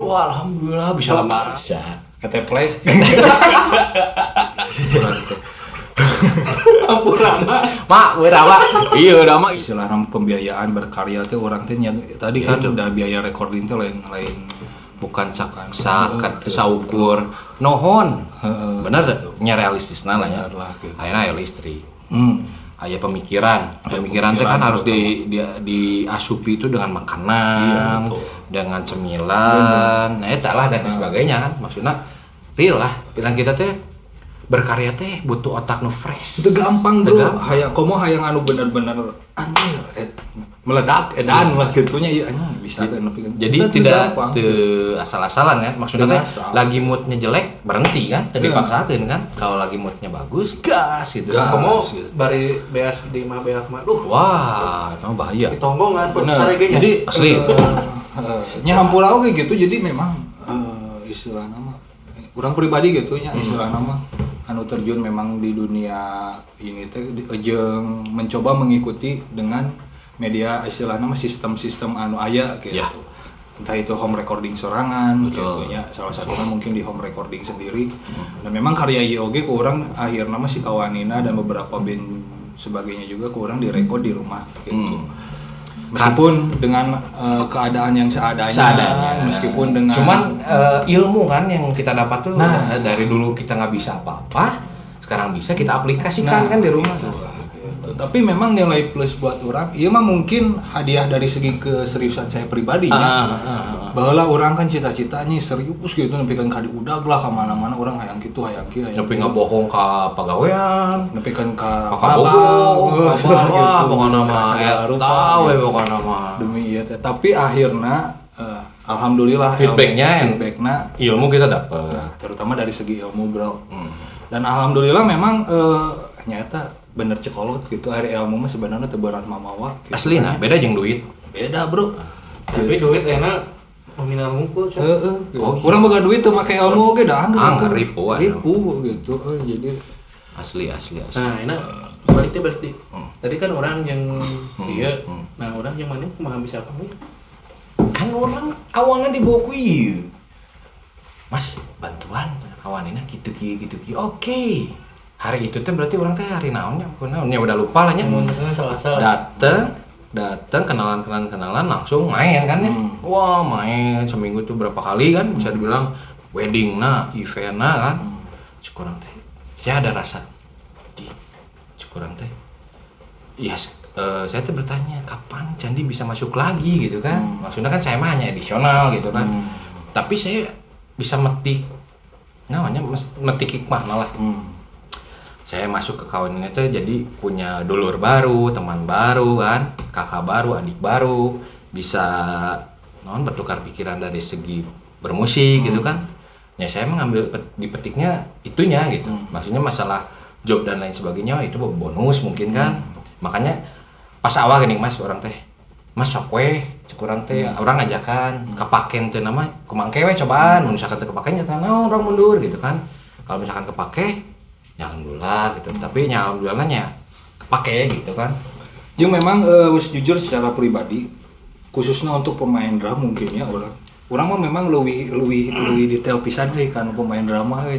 Wah, alhamdulillah bisa lama. Bisa. Keteplek. Ampurama. Mak, berapa? Iya, udah mak. Istilah nama pembiayaan berkarya teh orang teh tadi kan udah biaya recording teh lain bukan saukur nohon. Bener nya realistisna lah ya. Ayeuna aya listrik. Aya pemikiran teh kan harus diasupi itu dengan makanan, dengan cemilan, nah eta lah dan sebagainya kan. Maksudnya real lah, pikiran kita teh berkarya teh butuh otak nu fresh. Itu gampang bro, hayang anu bener-bener anjir meledak edan lah gitunya ieu bisa kan. Jadi tidak asal-asalan ya. Maksudnya lagi moodnya jelek berhenti kan, teu dipaksakeun kan. Kalau lagi moodnya bagus gas gitu. Komo bari beas di mah beak mah. Wah, itu bahaya. Ditonggongan saregenya. Jadi asli. Nya hampura oge gitu. Jadi memang istilah nama urang pribadi gitu nya istilah nama anu terjun memang di dunia ini teh jeung mencoba mengikuti dengan media istilah nama sistem-sistem anu aya gitu. Ya. Entah itu home recording sorangan gitu nya, salah satunya mungkin di home recording sendiri. Dan memang karya ieu oge ku urang akhirna mah si kawanina dan beberapa band sebagainya juga ku urang direkod di rumah gitu. Meskipun dengan keadaan yang seadanya, meskipun dengan cuman ilmu kan yang kita dapat tuh dari dulu kita nggak bisa apa-apa, sekarang bisa kita aplikasikan kan di rumah. Tapi memang nilai plus buat orang, iya mah mungkin hadiah dari segi keseriusan saya pribadi ya. Baheula orang kan cita-citanya serius gitu, nepi kan ka diudag lah kemana-mana orang hayang kitu hayang kieu. Nepi ngabohong ka pagawean, nepi kan ka pokoknya mah eta we pokoknya mah. Demi ieu teh. Tapi akhirna alhamdulillah feedbacknya ilmu kita dapat. Terutama dari segi ilmu, bro. Dan alhamdulillah memang nyata bener cekolot gitu, hari ilmu mah sebenarnya teu berat mamawa gitu. Asli nah, beda jeung duit. Beda, bro. Tapi duit enak nominal ngumpul. Heeh. Urang boga duit teu make ilmu oge dah anggar ribu gitu. Jadi asli. Nah, enak balik di. Tadi kan orang yang iya. Nah, orang yang mana kumaha bisa apa nih? Kan orang awalnya dibawa ku ieu. Mas, bantuan kawanina gitu. Oke. Hari itu teh berarti orang teh hari naonnya udah lupa lah nya. Salah. Datang kenalan langsung main kan ya. Wah, main seminggu tuh berapa kali kan bisa dibilang wedding event kan. Cukurang teh. Saya ada rasa di cukurang teh. Iya, saya tuh bertanya kapan Candi bisa masuk lagi gitu kan. Maksudnya kan saya mah hanya edisional gitu kan. Tapi saya bisa metik hikmah malah. Saya masuk ke kawan ini tuh jadi punya dulur baru, teman baru kan, kakak baru, adik baru, bisa bertukar pikiran dari segi bermusik gitu kan. Ya saya mengambil dipetiknya itunya gitu. Maksudnya masalah job dan lain sebagainya itu bonus mungkin kan. Makanya pas awal gini Mas orang teh, Mas sok we kurang teh orang ngajakan kepaken teh nama kumangke we cobaan, misalkan teh kepaken nya orang mundur gitu kan. Kalau misalkan kepake ya alhamdulillah gitu, tapi ya alhamdulillahnya kepake gitu kan. Jeung memang jujur secara pribadi khususnya untuk pemain drum mungkin ya orang mah memang lebih detail pisan kan pemain drama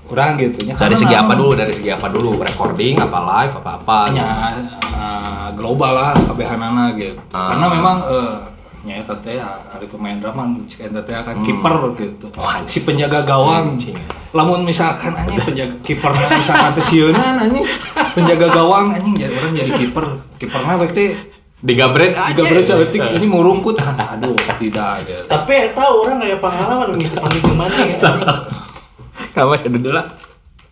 orang gitu nya. Dari segi apa dulu recording apa live apa nya global lah kabehanana gitu. Karena memang nya eta teh ari pemain drama cik eta teh akan kiper gitu. Si penjaga gawang. Lamun misalkan anjing penjaga kiperna misalkan teh sieunnan anjing penjaga gawang anjing jadi orang jadi kiperna baik teh digabret saeutik ini murungkut kan aduh tidak gitu. Tapi eta orang aya pengalaman ngisi gimana ya. Kamu sudah dulu lah.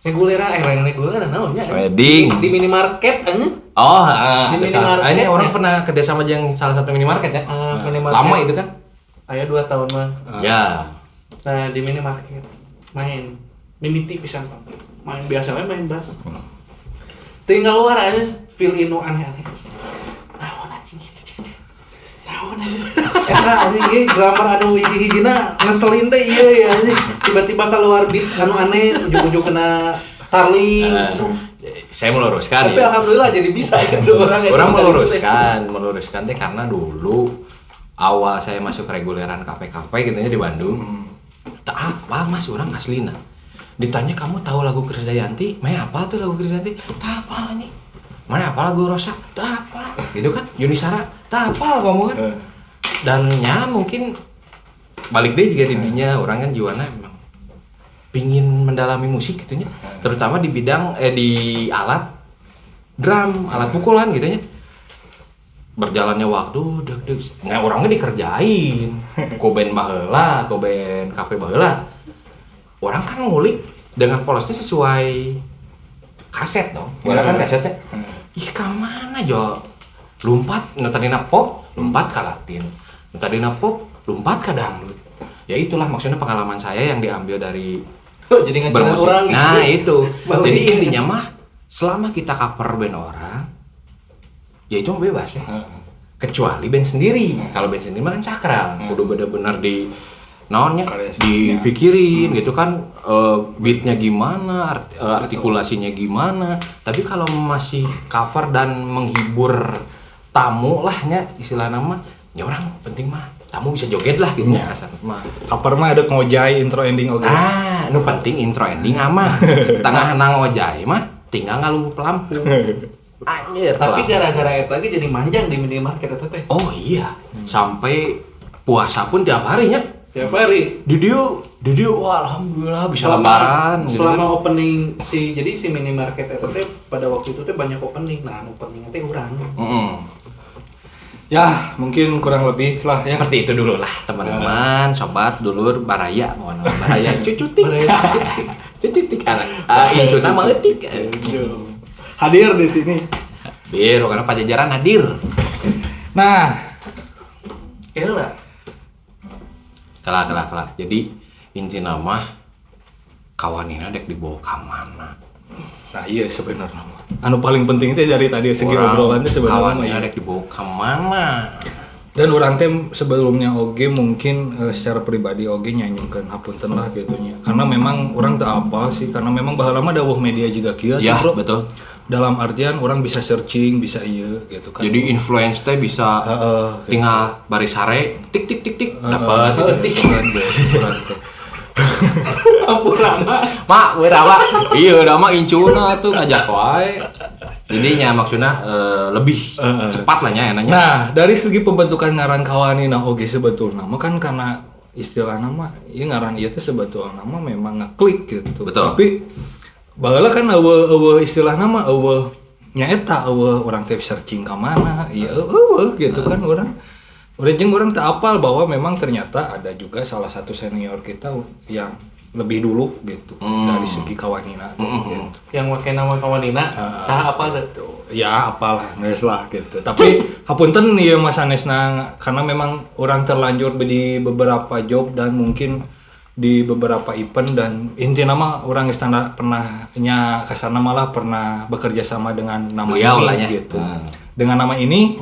Regulera naonnya? Wedding di minimarket anjing. Oh, di minimarket. Ini orang pernah kerja sama jeung salah satu minimarket ya. Minimarket. Lama itu kan? Aya 2 tahun mah. Ya. Nah, di minimarket main mimiti pisan Pak. Main biasa we main bass. Tinggal luar aja feel inu aneh-aneh. Naon anjing gitu. Naon anjing. Eta anjing ge grammar anu hiji-hijina ngeselin teh ieu ya anjing. Tiba-tiba keluar beat anu aneh ujug-ujug kena tarling. Saya meluruskan. Tapi alhamdulillah jadi bisa gitu orang meluruskan teh karena dulu awal saya masuk reguleran kafe-kafe gitu ya di Bandung. Tak apa mas, orang aslina. Ditanya kamu tahu lagu Krisdayanti? Mana apa tuh lagu Krisdayanti? Tak apa nih. Mana apa lagu Rosa? Tak apa. Gitu kan? Yunisara? Tak apa kamu kan? Dan ya mungkin balik deh juga didinya orang kan jiwana emang pingin mendalami musik gitu nya. Terutama di bidang di alat drum, alat pukulan gitu nya. Berjalannya waktu nah orangnya dikerjain. Koben baheula, koben kafe baheula. Orang kan ngulik dengan polosnya sesuai kaset dong. Orang kan kasetnya. Ih kemana Jo? Lompat, tadina pop, lompat ke Latin. Tadina pop, lompat ke dangdut. Ya itulah maksudnya pengalaman saya yang diambil dari jadi ngajarin orang gitu. Nah itu. Jadi intinya mah selama kita cover band orang, ya itu bebas ya. Kecuali band sendiri. Kalau band sendiri mah kan sakral. Kudu bener-bener di naonnya dipikirin gitu kan, beatnya gimana, artikulasinya gimana. Tapi kalau masih cover dan menghibur tamu lah nya istilah nama, ya orang penting mah tamu bisa joget lah gitu nya kasar mah. Cover mah ada ngojai intro ending oke. Nu penting intro ending mah. Tengah ngojai mah tinggal ngalunggup lampu. Anjir. Tapi gara-gara eta ge jadi manjang di minimarket eta teh. Oh iya, sampai puasa pun tiap hari nya. Tiap hari. Di dia wah, alhamdulillah bisa lebaran. Selama opening jadi si minimarket itu teh pada waktu itu teh banyak opening. Nah, opening teh urang. Ya, mungkin kurang lebih lah ya. Seperti itu dulu lah teman-teman, sobat, dulur, baraya, mohon baraya, cucutik. Cucutik anak. Incuna mah eutik. Hadir di sini. Biar karena pajajaran hadir. Nah, Kela. Kalah. Jadi inti nama kawanina dek dibawa ke mana? nah iya sebenarnya. Anu paling penting itu dari tadi segi obrolannya sebenarnya kawanina dek dibawa ke mana? Dan orang teh sebelumnya oge mungkin secara pribadi oge nyanyikan hapunten lah gitunya. Karena memang orang tak apa sih, karena memang baheula mah dawuh media juga kieu Ya, bro. betul. Dalam artian orang bisa searching, bisa iya gitu kan. Jadi influence teh bisa tinggal baris sare tik tik tik tik dapat tik. Ampurana. Mak, beurawa. Iya, udah mah incuna tuh ngajak wae. Jadinya maksudnya lebih cepat lah nya enaknya. Nah, dari segi pembentukan ngaran kawanina oge sebetulnya mah kan karena istilah nama ieu ngaran ieu teh sebetulnya nama memang ngeklik gitu. Betul. Tapi baheula kan eueuh istilah nama eueuh nyaeta eueuh urang teh searching ka mana, ieu eueuh gitu kan urang. Orang tak apal bahwa memang ternyata ada juga salah satu senior kita yang lebih dulu gitu dari segi kawanina gitu. Yang pakai nama kawanina, saha apa tuh? Ya apalah geus lah gitu. Tapi hapunten ieu Mas Anesna karena memang orang terlanjur di beberapa job dan mungkin di beberapa event dan intinya mah orang istana pernahnya kasarna malah pernah bekerja sama dengan nama Beliau ini lah ya. gitu. Dengan nama ini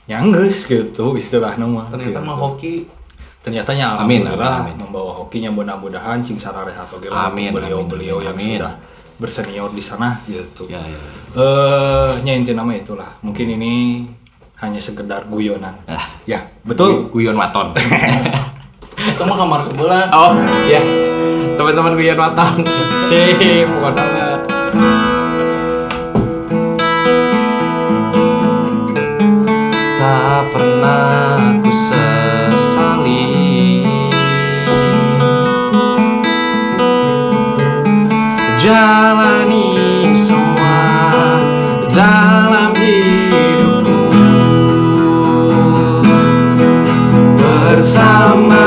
nyanggeus gitu istilah nama. Ternyata gitu. mah hoki. Ternyata nya Amin, alhamdulillah amin. membawa hokinya mudah-mudahan cing sararehat oge lah Amin, beliau-beliau yang amin. sudah bersenior di sana gitu. Ya. Nya inti nama itulah. Mungkin ini hanya sekedar guyonan. Ah, Ya, betul. Guyon waton. Itu mah kamar sebelah. Oh, iya. Teman-teman guyon waton. Sip, pokoknya. Tak pernah ku sesali jalani semua dalam hidupku bersama